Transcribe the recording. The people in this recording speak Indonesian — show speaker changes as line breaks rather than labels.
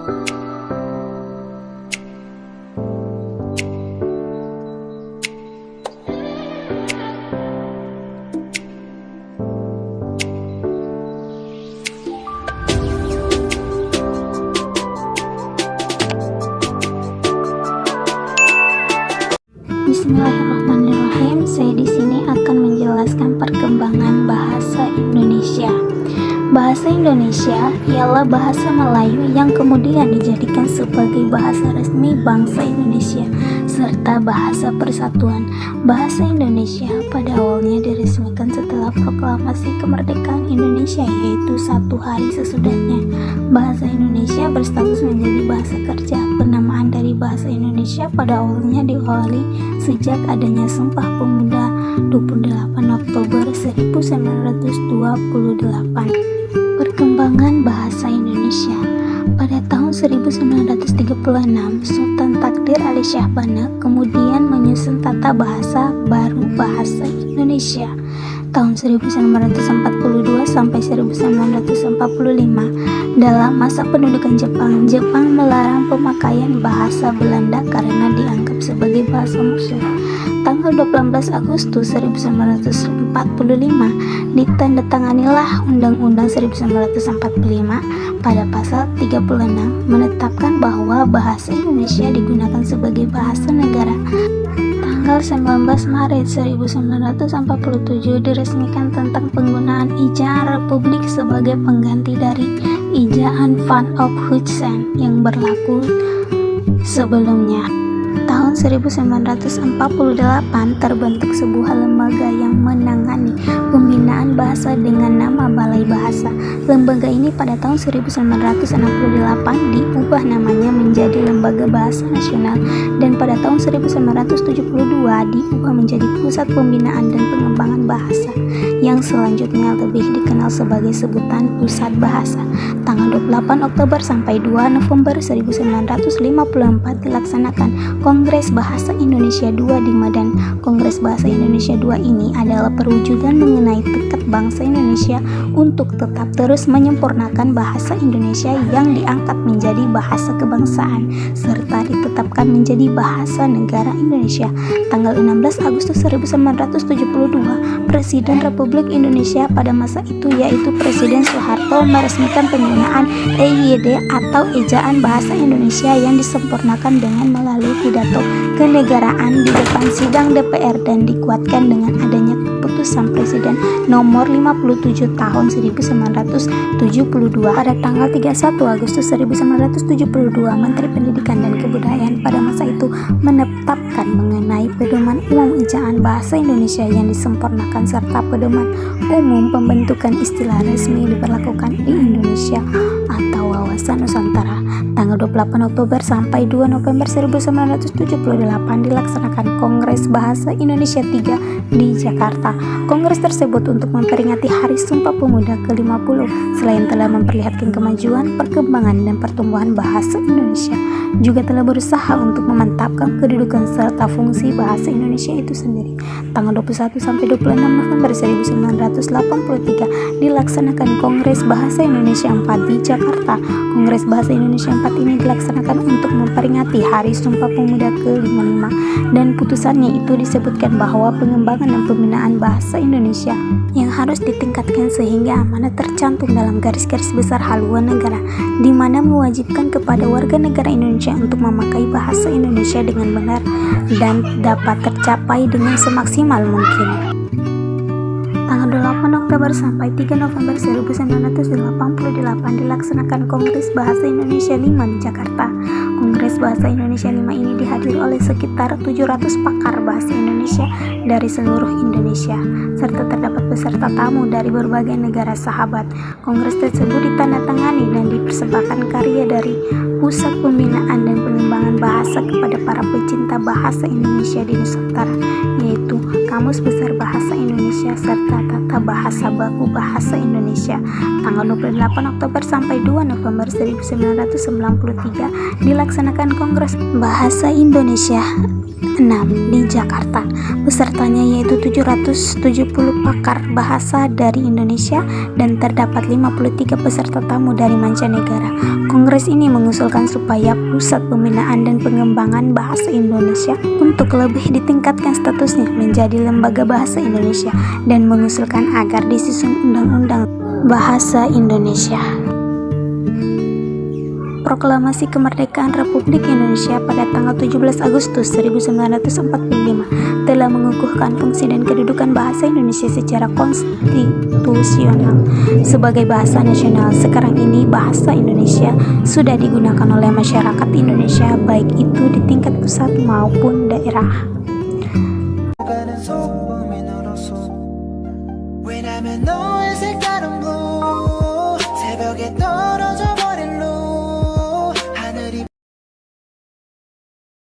Bismillahirrahmanirrahim. Saya di sini akan menjelaskan perkembangan bahasa Indonesia. Bahasa Indonesia ialah bahasa Melayu yang kemudian dijadikan sebagai bahasa resmi bangsa Indonesia serta bahasa persatuan. Bahasa Indonesia pada awalnya diresmikan setelah proklamasi kemerdekaan Indonesia, yaitu 1 hari sesudahnya. Bahasa Indonesia berstatus menjadi bahasa kerja. Penamaan dari bahasa Indonesia pada awalnya diawali sejak adanya Sumpah Pemuda 28 Oktober 1928. Perkembangan bahasa Indonesia. Pada tahun 1936, Sultan Takdir Ali Syahbana kemudian menyusun tata bahasa baru bahasa Indonesia. Tahun 1942 sampai 1945, dalam masa pendudukan Jepang, Jepang melarang pemakaian bahasa Belanda karena dianggap sebagai bahasa musuh. Tanggal 18 Agustus 1945 ditandatanganilah Undang-Undang 1945 pada pasal 36 menetapkan bahwa bahasa Indonesia digunakan sebagai bahasa negara. Tanggal 19 Maret 1947 diresmikan tentang penggunaan ejaan Republik sebagai pengganti dari ejaan Van op Huijsen yang berlaku sebelumnya. Tahun 1948 terbentuk sebuah lembaga yang menangani pembinaan bahasa dengan nama Balai Bahasa. Lembaga ini pada tahun 1968 diubah namanya menjadi Lembaga Bahasa Nasional dan pada tahun 1972 diubah menjadi Pusat Pembinaan dan Pengembangan Bahasa yang selanjutnya lebih dikenal sebagai sebutan Pusat Bahasa. Tanggal 28 Oktober sampai 2 November 1954 dilaksanakan Kongres Bahasa Indonesia II di Medan. Kongres Bahasa Indonesia II ini adalah perwujudan mengenai tekad bangsa Indonesia untuk tetap terus menyempurnakan bahasa Indonesia yang diangkat menjadi bahasa kebangsaan serta ditetapkan menjadi bahasa negara Indonesia. Tanggal 16 Agustus 1972, Presiden Republik Indonesia pada masa itu yaitu Presiden Soeharto meresmikan penggunaan EYD atau Ejaan Bahasa Indonesia yang disempurnakan dengan melalui pidato kenegaraan di depan sidang DPR dan dikuatkan dengan adanya keputusan Presiden nomor 57 tahun 1972. Pada tanggal 31 Agustus 1972, Menteri Pendidikan dan Kebudayaan pada masa itu menetapkan mengenai pedoman umum ejaan bahasa Indonesia yang disempurnakan serta pedoman umum pembentukan istilah resmi diberlakukan di Indonesia atau wawasan Nusantara. Tanggal 28 Oktober sampai 2 November 1978 dilaksanakan Kongres Bahasa Indonesia III di Jakarta. Kongres tersebut untuk memperingati Hari Sumpah Pemuda ke-50 selain telah memperlihatkan kemajuan, perkembangan, dan pertumbuhan bahasa Indonesia, juga telah berusaha untuk memantapkan kedudukan serta fungsi bahasa Indonesia itu sendiri. Tanggal 21 sampai 26 November 1983 dilaksanakan Kongres Bahasa Indonesia IV di Jakarta. Kongres Bahasa Indonesia IV ini dilaksanakan untuk memperingati Hari Sumpah Pemuda ke-55 dan putusannya itu disebutkan bahwa pengembangan dan pembinaan bahasa Indonesia yang harus ditingkatkan sehingga amanat tercantum dalam garis-garis besar haluan negara, di mana mewajibkan kepada warga negara Indonesia untuk memakai bahasa Indonesia dengan benar dan dapat tercapai dengan semaksimal mungkin. Tanggal 8 Oktober sampai 3 November 1988 dilaksanakan Kongres Bahasa Indonesia V di Jakarta. Kongres Bahasa Indonesia V ini dihadiri oleh sekitar 700 pakar bahasa Indonesia dari seluruh Indonesia, serta terdapat peserta tamu dari berbagai negara sahabat. Kongres tersebut ditandatangani dan dipersembahkan karya dari Pusat Pembinaan dan Pengembangan Bahasa kepada para pecinta bahasa Indonesia di Nusantara, yaitu Kamus Besar Bahasa Indonesia serta Tata Bahasa Baku Bahasa Indonesia tanggal 28 Oktober sampai 2 November 1993 dilaksanakan Kongres Bahasa Indonesia 6 di Jakarta. Pesertanya yaitu 770 pakar bahasa dari Indonesia dan terdapat 53 peserta tamu dari mancanegara. Kongres ini mengusulkan supaya Pusat Pembinaan dan Pengembangan Bahasa Indonesia untuk lebih ditingkatkan statusnya menjadi Lembaga Bahasa Indonesia dan mengusulkan agar disusun Undang-Undang Bahasa Indonesia. Proklamasi Kemerdekaan Republik Indonesia pada tanggal 17 Agustus 1945 telah mengukuhkan fungsi dan kedudukan bahasa Indonesia secara konstitusional sebagai bahasa nasional. Sekarang ini bahasa Indonesia sudah digunakan oleh masyarakat Indonesia baik itu di tingkat pusat maupun daerah.